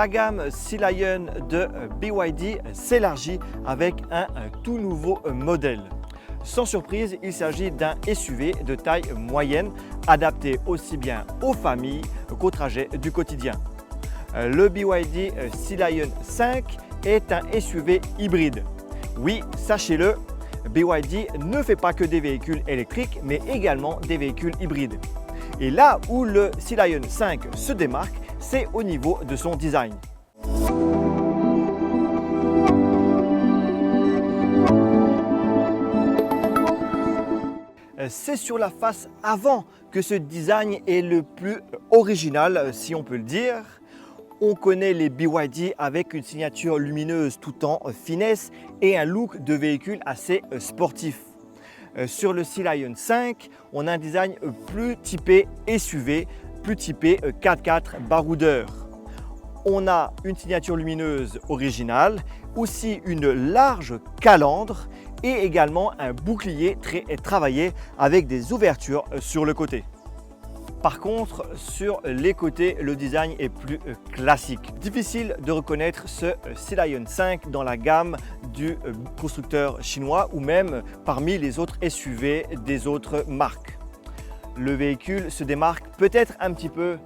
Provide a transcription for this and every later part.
La gamme Sea Lion de BYD s'élargit avec un tout nouveau modèle. Sans surprise, il s'agit d'un SUV de taille moyenne, adapté aussi bien aux familles qu'aux trajets du quotidien. Le BYD Sea Lion 5 est un SUV hybride. Oui, sachez-le, BYD ne fait pas que des véhicules électriques, mais également des véhicules hybrides. Et là où le Sea Lion 5 se démarque, c'est au niveau de son design. C'est sur la face avant que ce design est le plus original, si on peut le dire. On connaît les BYD avec une signature lumineuse tout en finesse et un look de véhicule assez sportif. Sur le Sea Lion 5, on a un design plus typé SUV, plus typé 4x4 baroudeur. On a une signature lumineuse originale, aussi une large calandre et également un bouclier très travaillé avec des ouvertures sur le côté. Par contre, sur les côtés, le design est plus classique. Difficile de reconnaître ce Sea Lion 5 dans la gamme du constructeur chinois ou même parmi les autres SUV des autres marques. Le véhicule se démarque peut-être un petit peu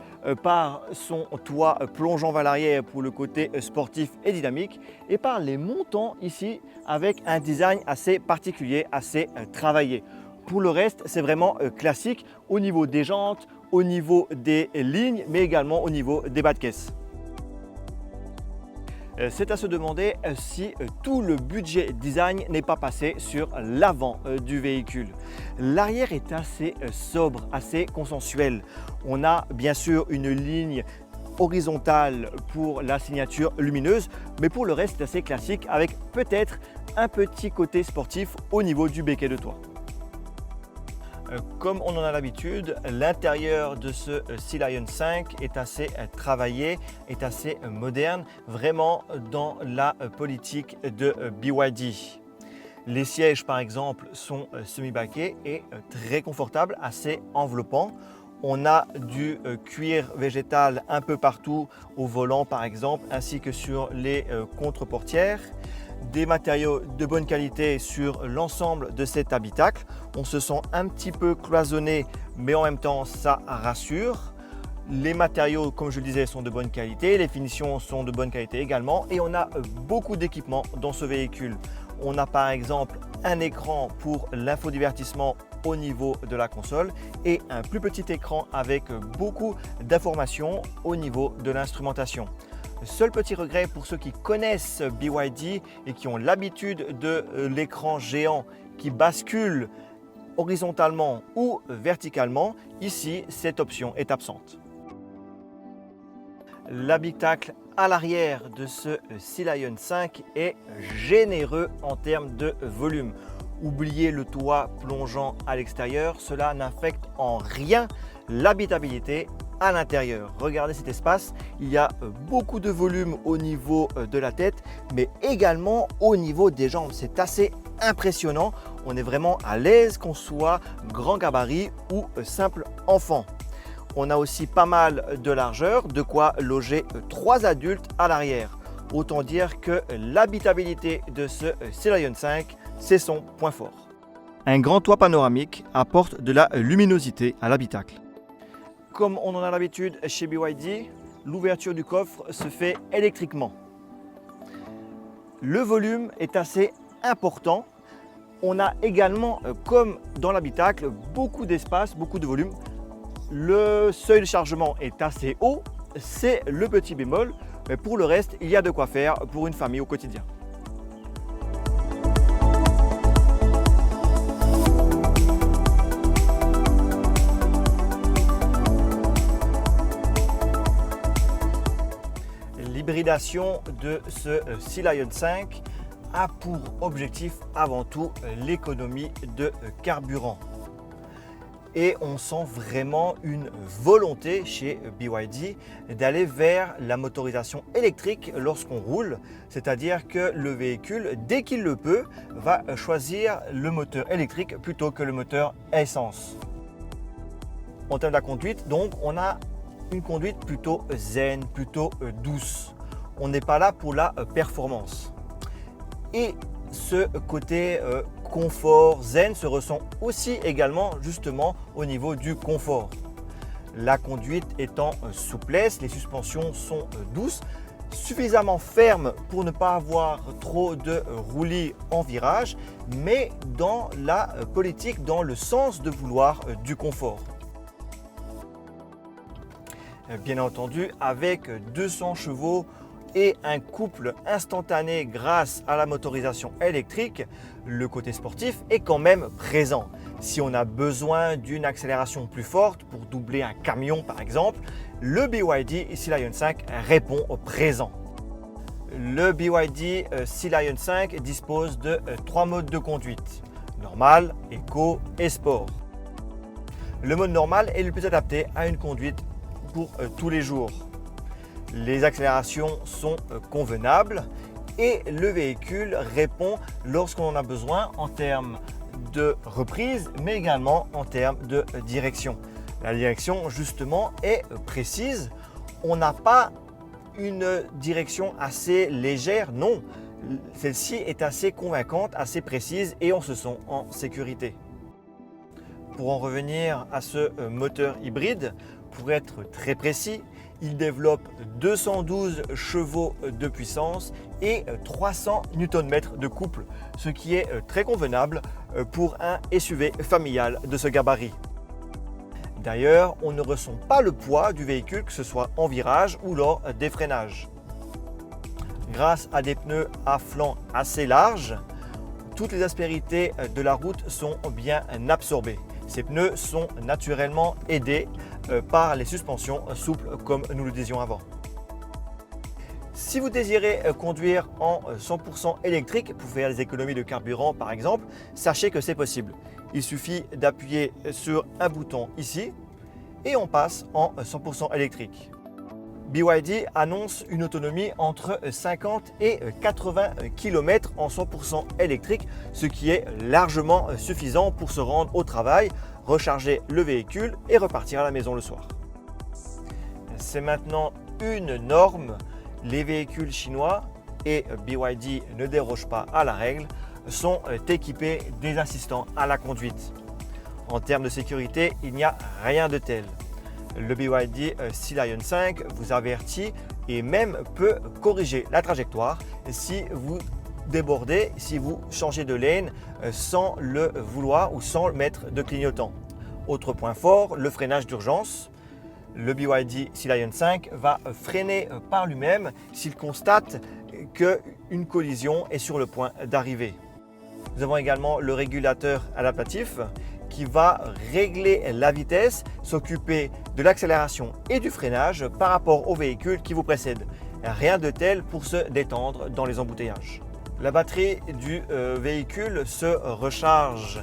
par son toit plongeant vers l'arrière pour le côté sportif et dynamique et par les montants ici avec un design assez particulier, assez travaillé. Pour le reste, c'est vraiment classique au niveau des jantes, au niveau des lignes, mais également au niveau des bas de caisse. C'est à se demander si tout le budget design n'est pas passé sur l'avant du véhicule. L'arrière est assez sobre, assez consensuel. On a bien sûr une ligne horizontale pour la signature lumineuse, mais pour le reste, c'est assez classique avec peut-être un petit côté sportif au niveau du béquet de toit. Comme on en a l'habitude, l'intérieur de ce Sea Lion 5 est assez travaillé, est assez moderne, vraiment dans la politique de BYD. Les sièges par exemple sont semi-baquets et très confortables, assez enveloppants. On a du cuir végétal un peu partout au volant par exemple, ainsi que sur les contre-portières. Des matériaux de bonne qualité sur l'ensemble de cet habitacle. On se sent un petit peu cloisonné, mais en même temps ça rassure. Les matériaux, comme je le disais, sont de bonne qualité, les finitions sont de bonne qualité également et on a beaucoup d'équipements dans ce véhicule. On a par exemple un écran pour l'infodivertissement au niveau de la console et un plus petit écran avec beaucoup d'informations au niveau de l'instrumentation. Seul petit regret pour ceux qui connaissent BYD et qui ont l'habitude de l'écran géant qui bascule horizontalement ou verticalement, ici cette option est absente. L'habitacle à l'arrière de ce Sea Lion 5 est généreux en termes de volume. Oubliez le toit plongeant à l'extérieur, cela n'affecte en rien l'habitabilité à l'intérieur. Regardez cet espace, il y a beaucoup de volume au niveau de la tête, mais également au niveau des jambes. C'est assez impressionnant. On est vraiment à l'aise qu'on soit grand gabarit ou simple enfant. On a aussi pas mal de largeur, de quoi loger 3 adultes à l'arrière. Autant dire que l'habitabilité de ce Sea Lion 5, c'est son point fort. Un grand toit panoramique apporte de la luminosité à l'habitacle. Comme on en a l'habitude chez BYD, l'ouverture du coffre se fait électriquement. Le volume est assez important. On a également, comme dans l'habitacle, beaucoup d'espace, beaucoup de volume. Le seuil de chargement est assez haut, c'est le petit bémol, mais pour le reste, il y a de quoi faire pour une famille au quotidien. L'hybridation de ce Sea Lion 5 a pour objectif avant tout l'économie de carburant. Et on sent vraiment une volonté chez BYD d'aller vers la motorisation électrique lorsqu'on roule, c'est-à-dire que le véhicule, dès qu'il le peut, va choisir le moteur électrique plutôt que le moteur essence. En termes de la conduite, donc, on a une conduite plutôt zen, plutôt douce. on n'est pas là pour la performance. Et ce côté confort zen se ressent aussi également justement au niveau du confort. La conduite étant souplesse, les suspensions sont douces, suffisamment fermes pour ne pas avoir trop de roulis en virage, mais dans la politique, dans le sens de vouloir du confort. Bien entendu, avec 200 chevaux et un couple instantané grâce à la motorisation électrique, le côté sportif est quand même présent. Si on a besoin d'une accélération plus forte pour doubler un camion par exemple, le BYD Sea Lion 5 répond au présent. Le BYD Sea Lion 5 dispose de 3 modes de conduite, normal, éco et sport. Le mode normal est le plus adapté à une conduite pour tous les jours. Les accélérations sont convenables et le véhicule répond lorsqu'on en a besoin en termes de reprise, mais également en termes de direction. La direction justement est précise. On n'a pas une direction assez légère, non. Celle-ci est assez convaincante, assez précise et on se sent en sécurité. Pour en revenir à ce moteur hybride, pour être très précis, il développe 212 chevaux de puissance et 300 Nm de couple, ce qui est très convenable pour un SUV familial de ce gabarit. D'ailleurs, on ne ressent pas le poids du véhicule, que ce soit en virage ou lors des freinages. Grâce à des pneus à flanc assez larges, toutes les aspérités de la route sont bien absorbées. Ces pneus sont naturellement aidés par les suspensions souples comme nous le disions avant. Si vous désirez conduire en 100% électrique pour faire des économies de carburant par exemple, sachez que c'est possible. Il suffit d'appuyer sur un bouton ici et on passe en 100% électrique. BYD annonce une autonomie entre 50 et 80 km en 100% électrique, ce qui est largement suffisant pour se rendre au travail, recharger le véhicule et repartir à la maison le soir. C'est maintenant une norme. Les véhicules chinois, et BYD ne déroge pas à la règle, sont équipés des assistants à la conduite. En termes de sécurité, il n'y a rien de tel. Le BYD Sea Lion 5 vous avertit et même peut corriger la trajectoire si vous débordez, si vous changez de lane sans le vouloir ou sans mettre de clignotant. Autre point fort, le freinage d'urgence. Le BYD Sea Lion 5 va freiner par lui-même s'il constate qu'une collision est sur le point d'arriver. Nous avons également le régulateur adaptatif qui va régler la vitesse, s'occuper de l'accélération et du freinage par rapport au véhicule qui vous précède. Rien de tel pour se détendre dans les embouteillages. La batterie du véhicule se recharge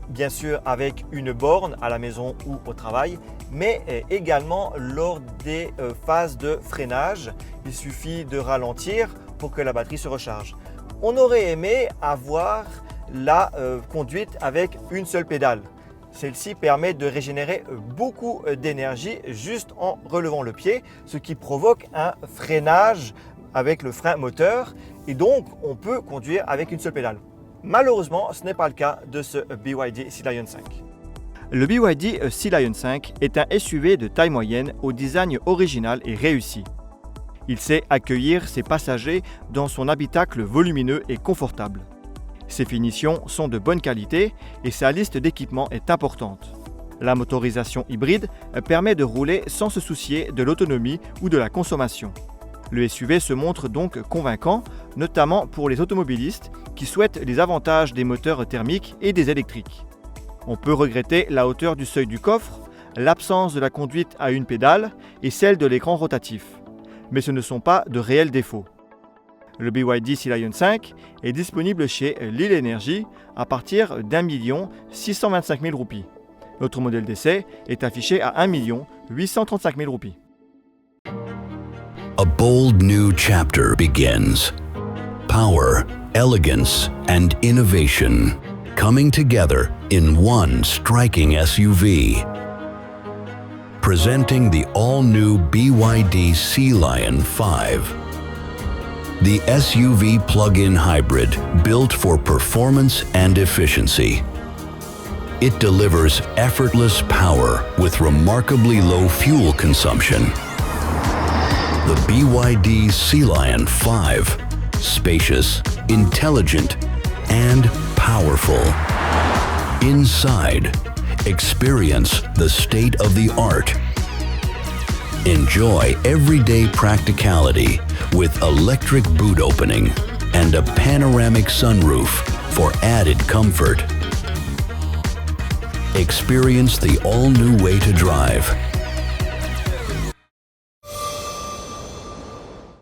bien sûr avec une borne à la maison ou au travail, mais également lors des phases de freinage. Il suffit de ralentir pour que la batterie se recharge. On aurait aimé avoir la conduite avec une seule pédale. Celle-ci permet de régénérer beaucoup d'énergie juste en relevant le pied, ce qui provoque un freinage avec le frein moteur et donc on peut conduire avec une seule pédale. Malheureusement, ce n'est pas le cas de ce BYD Sea Lion 5. Le BYD Sea Lion 5 est un SUV de taille moyenne au design original et réussi. Il sait accueillir ses passagers dans son habitacle volumineux et confortable. Ses finitions sont de bonne qualité et sa liste d'équipements est importante. La motorisation hybride permet de rouler sans se soucier de l'autonomie ou de la consommation. Le SUV se montre donc convaincant, notamment pour les automobilistes qui souhaitent les avantages des moteurs thermiques et des électriques. On peut regretter la hauteur du seuil du coffre, l'absence de la conduite à une pédale et celle de l'écran rotatif. Mais ce ne sont pas de réels défauts. Le BYD Sea Lion 5 est disponible chez Lille Énergie à partir d'1 625 000 roupies. Notre modèle d'essai est affiché à 1 835 000 roupies. A bold new chapter begins. Power, elegance, and innovation coming together in one striking SUV. Presenting the all-new BYD Sea Lion 5. the SUV plug-in hybrid built for performance and efficiency. It delivers effortless power with remarkably low fuel consumption. The BYD Sea Lion 5, spacious, intelligent, and powerful. Inside, experience the state-of-the-art. Enjoy everyday practicality with electric boot opening and a panoramic sunroof for added comfort. Experience the all-new way to drive